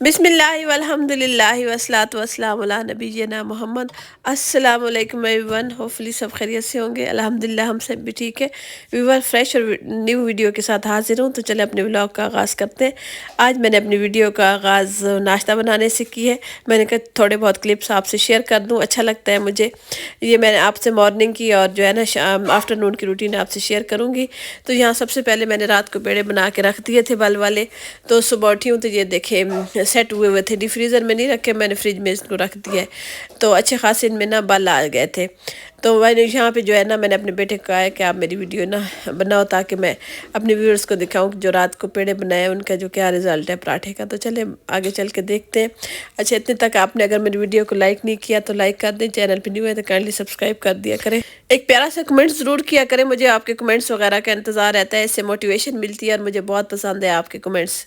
बिस्मिल्लाहि वल्हम्दुलिल्लाहि वस्सलातु वस्सलामु अला नबीना मोहम्मद। अस्सलाम वालेकुम एवरीवन, होपफुली सब खैरियत से होंगे। अल्हम्दुलिल्लाह हम सब भी ठीक है। व्यूवर फ्रेश और न्यू वीडियो के साथ हाजिर हूँ, तो चले अपने व्लॉग का आगाज़ करते हैं। आज मैंने अपनी वीडियो का आगाज़ नाश्ता बनाने से की है। मैंने कहा थोड़े बहुत क्लिप्स आपसे शेयर कर दूँ, अच्छा लगता है मुझे। ये मैंने आपसे मॉर्निंग की और जो है ना आफ्टरनून की रूटीन आपसे शेयर करूँगी। तो यहाँ सबसे पहले मैंने रात को पेड़े बना के रख दिए थे बल वाले। तो सुबह उठी हूँ तो ये देखे सेट हुए हुए थे, डी फ्रीज़र में नहीं रखे, मैंने फ्रिज में इसको रख दिया है। तो अच्छे खासे इनमें ना बल आ गए थे। तो मैंने यहाँ पे जो है ना मैंने अपने बेटे को कहा है कि आप मेरी वीडियो ना बनाओ ताकि मैं अपने व्यूअर्स को दिखाऊं कि जो रात को पेड़े बनाए उनका जो क्या रिज़ल्ट है पराठे का। तो चले आगे चल के देखते हैं। अच्छा, इतने तक आपने अगर मेरी वीडियो को लाइक नहीं किया तो लाइक कर दें, चैनल पर न्यू है तो काइंडली सब्सक्राइब कर दिया करें। एक प्यारा सा कमेंट ज़रूर किया करें, मुझे आपके कमेंट्स वगैरह का इंतज़ार रहता है, इससे मोटिवेशन मिलती है और मुझे बहुत पसंद है आपके कमेंट्स।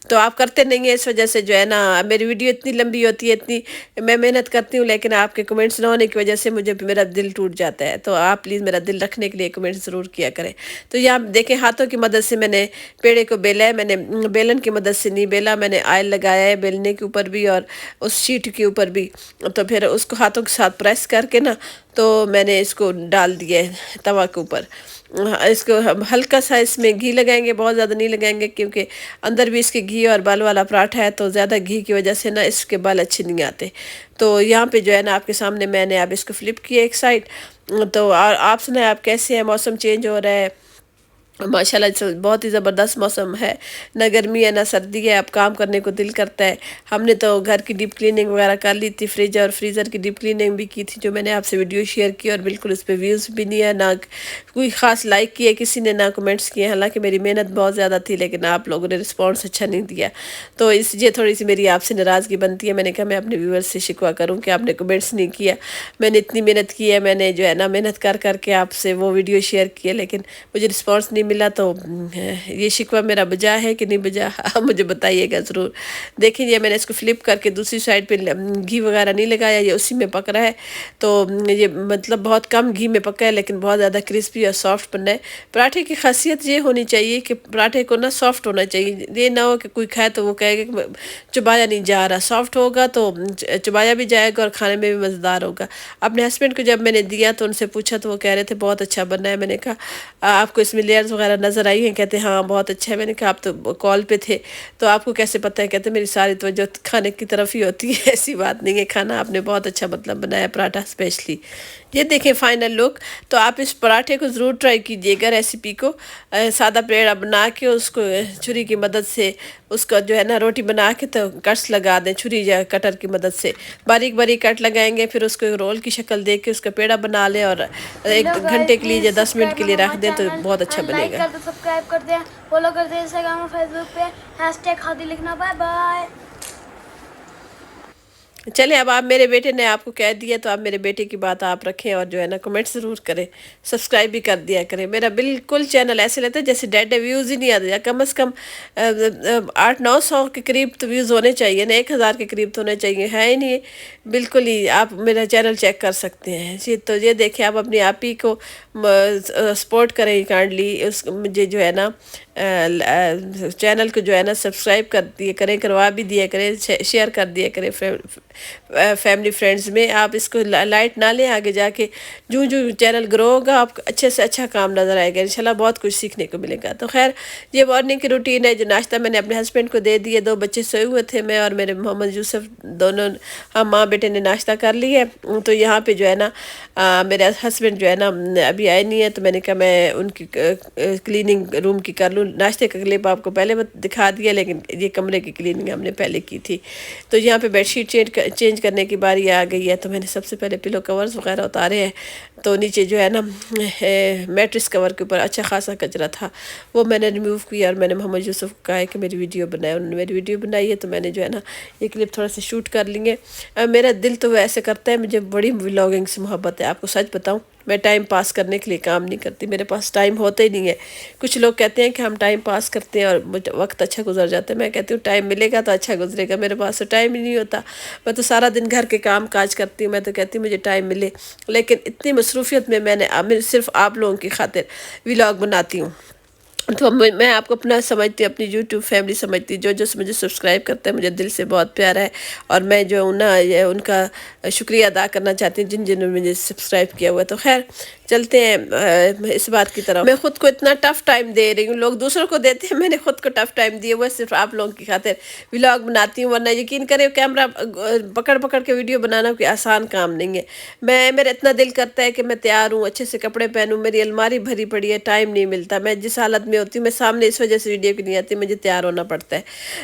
तो आप करते नहीं हैं, इस वजह से जो है ना मेरी वीडियो इतनी लंबी होती है, इतनी मैं मेहनत करती हूँ, लेकिन आपके कमेंट्स ना होने की वजह से मुझे मेरा दिल टूट जाता है। तो आप प्लीज़ मेरा दिल रखने के लिए कमेंट्स ज़रूर किया करें। तो यहाँ देखें हाथों की मदद से मैंने पेड़े को बेला है। मैंने बेलन की मदद से नहीं बेला, मैंने ऑयल लगाया है बेलने के ऊपर भी और उस शीट के ऊपर भी। तो फिर उसको हाथों के साथ प्रेस करके ना तो मैंने इसको डाल दिया है तवा के ऊपर। इसको हम हल्का सा इसमें घी लगाएंगे, बहुत ज़्यादा नहीं लगाएंगे क्योंकि अंदर भी इसके घी और बाल वाला पराठा है, तो ज़्यादा घी की वजह से ना इसके बाल अच्छे नहीं आते। तो यहाँ पे जो है ना आपके सामने मैंने अब इसको फ्लिप किया एक साइड। तो आप सुनाए आप कैसे हैं? मौसम चेंज हो रहा है माशाल्लाह से, बहुत ही ज़बरदस्त मौसम है, ना गर्मी है ना सर्दी है, अब काम करने को दिल करता है। हमने तो घर की डीप क्लीनिंग वगैरह कर ली थी, फ्रिज और फ्रीज़र की डीप क्लीनिंग भी की थी, जो मैंने आपसे वीडियो शेयर की, और बिल्कुल उस पर व्यूज़ भी नहीं है, ना कोई ख़ास लाइक किए किसी ने, ना कमेंट्स किए। हालांकि मेरी मेहनत बहुत ज़्यादा थी लेकिन आप लोगों ने रिस्पॉन्स अच्छा नहीं दिया, तो इसलिए थोड़ी सी मेरी आपसे नाराज़गी बनती है। मैंने कहा मैं अपने व्यूअर्स से शिकवा करूँ कि आपने कमेंट्स नहीं किया। मैंने इतनी मेहनत की है, मैंने जो है ना मेहनत कर करके आपसे वो वीडियो शेयर की है, लेकिन मुझे रिस्पॉन्स नहीं मिला। तो ये शिकवा मेरा बजा है कि नहीं बजा, आप मुझे बताइएगा ज़रूर। देखिए ये मैंने इसको फ्लिप करके दूसरी साइड पे घी वगैरह नहीं लगाया, ये उसी में पक रहा है। तो ये मतलब बहुत कम घी में पका है लेकिन बहुत ज़्यादा क्रिस्पी और सॉफ्ट बना है। पराठे की खासियत ये होनी चाहिए कि पराठे को ना सॉफ्ट होना चाहिए, ये ना हो कि कोई खाए तो वो कहेगा कि चबाया नहीं जा रहा। सॉफ्ट होगा तो चबाया भी जाएगा और खाने में भी मज़ेदार होगा। अपने हस्बैंड को जब मैंने दिया तो उनसे पूछा तो वो कह रहे थे बहुत अच्छा बना है। मैंने कहा आपको इसमें लेयर्स वगैरह नज़र आई हैं? कहते हाँ बहुत अच्छा है। मैंने कहा आप तो कॉल पे थे तो आपको कैसे पता है? कहते मेरी सारी तवज्जो खाने की तरफ ही होती है। ऐसी बात नहीं है, खाना आपने बहुत अच्छा मतलब बनाया, पराठा स्पेशली। ये देखें फाइनल लुक। तो आप इस पराठे को ज़रूर ट्राई कीजिएगा, रेसिपी को। सादा पेड़ा बना के उसको छुरी की मदद से उसका जो है ना रोटी बना के तो कट्स लगा दें छुरी या कटर की मदद से, बारीक बारीक कट लगाएंगे, फिर उसको रोल की शक्ल दे के उसका पेड़ा बना लें और एक घंटे के लिए या 10 मिनट के लिए रख दें तो बहुत अच्छा लाइक बनेगा। कर दो, सब्सक्राइब कर दें, फॉलो कर दें इंस्टाग्राम और फेसबुक पे #खादी लिखना। Bye bye. चलें अब आप, मेरे बेटे ने आपको कह दिया तो आप मेरे बेटे की बात आप रखें और जो है ना कमेंट ज़रूर करें, सब्सक्राइब भी कर दिया करें। मेरा बिल्कुल चैनल ऐसे लगता है जैसे डेड व्यूज़ ही नहीं आते, कम से कम 800-900 के करीब तो व्यूज़ होने चाहिए ना, 1000 के करीब तो होने चाहिए, है ही नहीं बिल्कुल ही। आप मेरा चैनल चेक कर सकते हैं जी। तो ये देखें आप अपनी आप ही को सपोर्ट करें काइंडली, उस मुझे जो है ना चैनल को जो है ना सब्सक्राइब कर दिए करें, करवा भी दिया करें, शेयर कर दिया करें फैमिली फ्रेंड्स में। आप इसको लाइट ना लें, आगे जाके जो जो चैनल ग्रो होगा आपको अच्छे से अच्छा काम नज़र आएगा, इंशाल्लाह बहुत कुछ सीखने को मिलेगा। तो खैर ये मॉर्निंग की रूटीन है। जो नाश्ता मैंने अपने हस्बैंड को दे दिए, 2 बच्चे सोए हुए थे, मैं और मेरे मोहम्मद यूसुफ दोनों हम माँ बेटे ने नाश्ता कर लिया। तो यहाँ पे जो है ना मेरे हस्बैंड जो है ना अभी आए नहीं है, तो मैंने कहा मैं उनकी क्लीनिंग रूम की कर लूँ। नाश्ते का क्लिप आपको पहले दिखा दिया, लेकिन ये कमरे की क्लीनिंग हमने पहले की थी। तो यहाँ पे बेडशीट चेंज करने की बारी आ गई है, तो मैंने सबसे पहले पिलो कवर्स वगैरह उतारे हैं। तो नीचे जो है ना मैट्रेस कवर के ऊपर अच्छा खासा कचरा था, वो मैंने रिमूव किया और मैंने मोहम्मद यूसुफ को कहा है कि मेरी वीडियो बनाए। उन्होंने मेरी वीडियो बनाई है, तो मैंने जो है ना ये क्लिप थोड़ा सा शूट कर लेंगे। मेरा दिल तो वैसे करता है, मुझे बड़ी व्लॉगिंग से मोहब्बत है। आपको सच बताऊँ, मैं टाइम पास करने के लिए काम नहीं करती, मेरे पास टाइम होता ही नहीं है। कुछ लोग कहते हैं कि हम टाइम पास करते हैं और वक्त अच्छा गुजर जाता है, मैं कहती हूँ टाइम मिलेगा तो अच्छा गुजरेगा, मेरे पास तो टाइम ही नहीं होता। मैं तो सारा दिन घर के काम काज करती हूँ, मैं तो कहती हूँ मुझे टाइम मिले, लेकिन इतनी मसरूफियत में मैंने सिर्फ आप लोगों की खातिर व्लॉग बनाती हूँ। تو میں آپ کو اپنا سمجھتی ہوں، اپنی یوٹیوب فیملی سمجھتی ہوں، جو مجھے سبسکرائب کرتے ہیں مجھے دل سے بہت پیارا ہے، اور میں جو ہوں نا یہ ان کا شکریہ ادا کرنا چاہتی ہوں جنہوں نے مجھے سبسکرائب کیا ہوا ہے۔ تو خیر چلتے ہیں اس بات کی طرف۔ میں خود کو اتنا ٹف ٹائم دے رہی ہوں، لوگ دوسروں کو دیتے ہیں، میں نے خود کو ٹف ٹائم دیا ہوا ہے، صرف آپ لوگوں کی خاطر ولاگ بناتی ہوں، ورنہ یقین کریں کیمرہ پکڑ کے ویڈیو بنانا کوئی آسان کام نہیں ہے۔ میرا اتنا دل کرتا ہے کہ میں تیار ہوں، اچھے سے کپڑے پہنوں، میری الماری بھری پڑی ہے، ٹائم نہیں ملتا، میں جس حالت میں ہوتی ہوں میں سامنے اس وجہ سے ویڈیو کی نہیں آتی، مجھے تیار ہونا پڑتا ہے،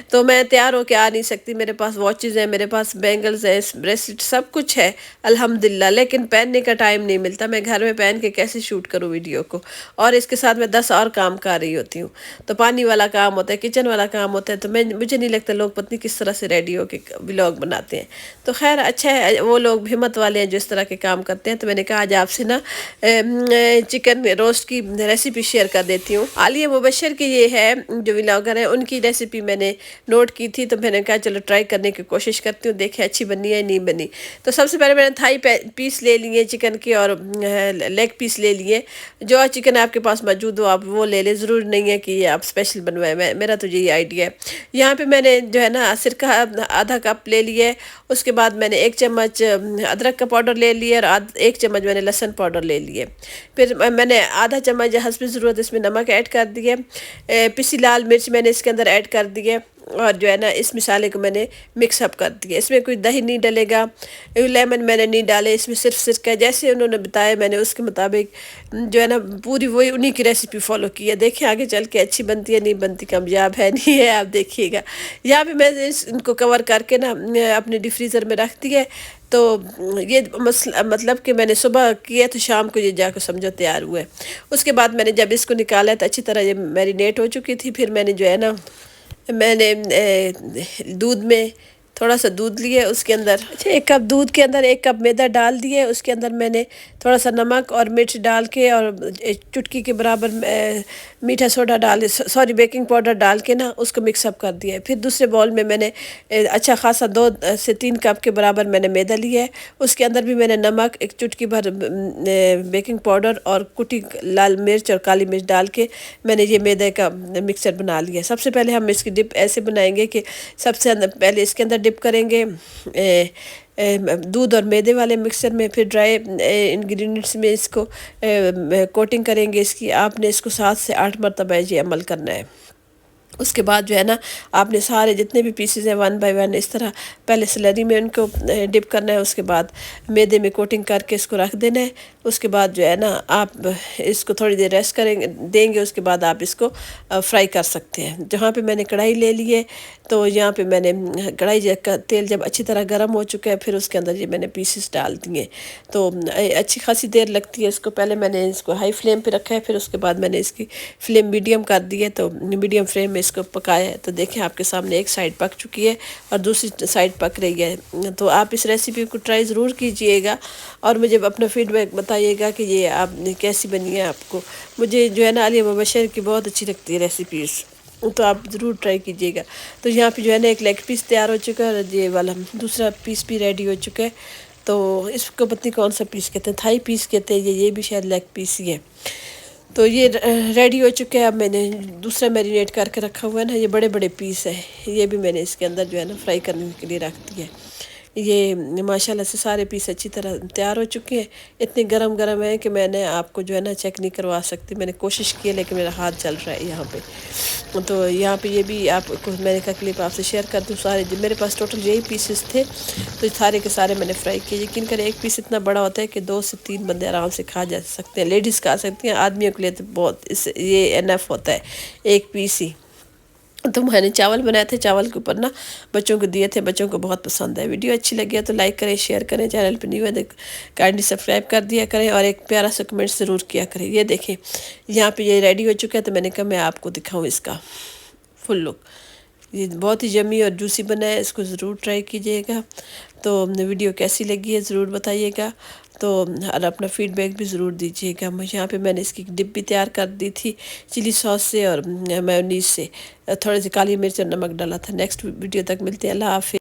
تو میں تیار ہو کے آ نہیں سکتی۔ میرے پاس واچز ہیں، میرے پاس بینگلز ہیں، بریسلیٹ سب کچھ ہے الحمدللہ، لیکن پہننے کا ٹائم نہیں ملتا۔ میں گھر میں پہن کے کیسے شوٹ کروں ویڈیو کو، اور اس کے ساتھ میں 10 اور کام کر رہی ہوتی ہوں، تو پانی والا کام ہوتا ہے، کچن والا کام ہوتا ہے، تو مجھے نہیں لگتا لوگ پتہ نہیں کس طرح سے ریڈی ہو کے ولاگ بناتے ہیں۔ تو خیر اچھا ہے، وہ لوگ ہمت والے ہیں جو اس طرح کے کام کرتے ہیں۔ تو میں نے کہا آج آپ سے نا چکن روسٹ کی ریسیپی شیئر کر دیتی ہوں۔ عالیہ مبشر کی یہ ہے جو ولاگر ہے، ان کی ریسیپی میں نے نوٹ کی تھی، تو میں نے کہا چلو ٹرائی کرنے کی کوشش کرتی ہوں، دیکھیں اچھی بنی ہے نہیں بنی۔ تو سب سے پہلے میں نے تھائی پیس لے لیے چکن کے، اور لیگ پیس لے لیے، جو چکن آپ کے پاس موجود ہو آپ وہ لے لیں، ضرور نہیں ہے کہ یہ آپ اسپیشل بنوائیں، میرا تو یہی آئیڈیا ہے۔ یہاں پہ میں نے جو ہے نا سرکہ آدھا کپ لے لیے، اس کے بعد میں نے 1 چمچ ادرک کا پاؤڈر لے لیا، اور 1 چمچ میں نے لہسن پاؤڈر لے لیے، پھر میں نے آدھا چمچ حسب ضرورت اس میں نمک ایڈ کر دیے، پسی لال مرچ میں نے اس کے اندر ایڈ کر دیے، اور جو ہے نا اس مسالے کو میں نے مکس اپ کر دیا۔ اس میں کوئی دہی نہیں ڈلے گا، لیمن میں نے نہیں ڈالے، اس میں صرف سرکہ، جیسے انہوں نے بتایا میں نے اس کے مطابق جو ہے نا پوری وہی انہی کی ریسیپی فالو کی ہے۔ دیکھیں آگے چل کے اچھی بنتی ہے نہیں بنتی، کامیاب ہے نہیں ہے، آپ دیکھیے گا۔ یہاں پہ میں ان کو کور کر کے نا اپنے ڈی فریزر میں رکھ دی ہے، تو یہ مطلب کہ میں نے صبح کیا تو شام کو یہ جا کے سمجھو تیار ہوا ہے۔ اس کے بعد میں نے جب اس کو نکالا تو اچھی طرح یہ میرینیٹ ہو چکی تھی، پھر میں نے جو ہے نا میں نے دودھ میں تھوڑا سا دودھ لیے، اس کے اندر 1 کپ دودھ کے اندر 1 کپ میدا ڈال دیے، اس کے اندر میں نے تھوڑا سا نمک اور مرچ ڈال کے، اور چٹکی کے برابر میٹھا سوڈا بیکنگ پاؤڈر ڈال کے نا اس کو مکس اپ کر دیا ہے۔ پھر دوسرے باؤل میں میں نے اچھا خاصا 2 سے 3 کپ کے برابر میں نے میدا لیا ہے، اس کے اندر بھی میں نے نمک، 1 چٹکی بھر بیکنگ پاؤڈر اور کٹی لال مرچ اور کالی مرچ ڈال کے میں نے یہ میدے کا مکسچر بنا لیا ہے۔ سب سے پہلے ہم اس کی ڈپ ایسے بنائیں گے کہ سب سے پہلے اس کے اندر ڈپ کریں گے دودھ اور میدے والے مکسچر میں، پھر ڈرائی انگریڈینٹس میں اس کو کوٹنگ کریں گے اس کی۔ آپ نے اس کو 7 سے 8 مرتبہ یہ عمل کرنا ہے۔ اس کے بعد جو ہے نا آپ نے سارے جتنے بھی پیسز ہیں 1 بائی 1 اس طرح پہلے سلری میں ان کو ڈپ کرنا ہے، اس کے بعد میدے میں کوٹنگ کر کے اس کو رکھ دینا ہے۔ اس کے بعد جو ہے نا آپ اس کو تھوڑی دیر ریسٹ دیں گے، اس کے بعد آپ اس کو فرائی کر سکتے ہیں۔ جہاں پہ میں نے کڑھائی لے لی ہے، تو یہاں پہ میں نے کڑھائی کا تیل جب اچھی طرح گرم ہو چکا ہے، پھر اس کے اندر یہ میں نے پیسز ڈال دیے، تو اچھی خاصی دیر لگتی ہے اس کو۔ پہلے میں نے اس کو ہائی فلیم پہ رکھا ہے، پھر اس کے بعد میں نے اس کی فلیم میڈیم کر دی ہے، تو میڈیم فلیم میں اس کو پکایا ہے۔ تو دیکھیں آپ کے سامنے ایک سائڈ پک چکی ہے اور دوسری سائڈ پک رہی ہے۔ تو آپ اس ریسیپی کو ٹرائی ضرور کیجئے گا، اور مجھے اپنا فیڈ بیک بتائیے گا کہ یہ آپ نے کیسی بنی ہے آپ کو۔ مجھے جو ہے نا عالیہ مبشر کی بہت اچھی لگتی ہے ریسیپیز، تو آپ ضرور ٹرائی کیجئے گا۔ تو یہاں پہ جو ہے نا ایک لیگ پیس تیار ہو چکا ہے، اور یہ والا دوسرا پیس بھی ریڈی ہو چکا ہے۔ تو اس کو پتہ نہیں کون سا پیس کہتے ہیں، تھائی پیس کہتے ہیں، یہ بھی شاید لیگ پیس ہی ہے۔ تو یہ ریڈی ہو چکے ہیں۔ اب میں نے دوسرا میرینیٹ کر کے رکھا ہوا ہے نا، یہ بڑے بڑے پیس ہیں، یہ بھی میں نے اس کے اندر جو ہے نا فرائی کرنے کے لیے رکھ دیا ہے۔ یہ ماشاءاللہ سے سارے پیس اچھی طرح تیار ہو چکے ہیں، اتنے گرم گرم ہیں کہ میں نے آپ کو جو ہے نا چیک نہیں کروا سکتی، میں نے کوشش کی ہے لیکن میرا ہاتھ جل رہا ہے یہاں پہ۔ تو یہاں پہ یہ بھی آپ کو میں نے کہا کلپ آپ سے شیئر کر دوں، سارے میرے پاس ٹوٹل یہی پیسز تھے، تو سارے کے سارے میں نے فرائی کیے۔ یقین کریں ایک پیس اتنا بڑا ہوتا ہے کہ 2 سے 3 بندے آرام سے کھا جا سکتے ہیں، لیڈیز کھا سکتی ہیں، آدمیوں کے لیے تو بہت یہ انف ہوتا ہے ایک پیس ہی۔ تو میں نے چاول بنائے تھے، چاول کے اوپر نا بچوں کو دیے تھے، بچوں کو بہت پسند ہے۔ ویڈیو اچھی لگی ہے تو لائک کریں، شیئر کریں، چینل پہ نیو ہے کائنڈلی سبسکرائب کر دیا کریں، اور ایک پیارا سا کمنٹ ضرور کیا کریں۔ یہ دیکھیں یہاں پہ یہ ریڈی ہو چکا ہے، تو میں نے کہا میں آپ کو دکھاؤں اس کا فل لک۔ یہ بہت ہی یمی اور جوسی بنا ہے، اس کو ضرور ٹرائی کیجئے گا۔ تو ویڈیو کیسی لگی ہے ضرور بتائیے گا، تو اور اپنا فیڈ بیک بھی ضرور دیجیے گا۔ یہاں پہ میں نے اس کی ڈپ بھی تیار کر دی تھی چلی ساس سے اور میونیز سے، تھوڑی سی کالی مرچ اور نمک ڈالا تھا۔ نیکسٹ ویڈیو تک ملتے ہیں، اللہ حافظ۔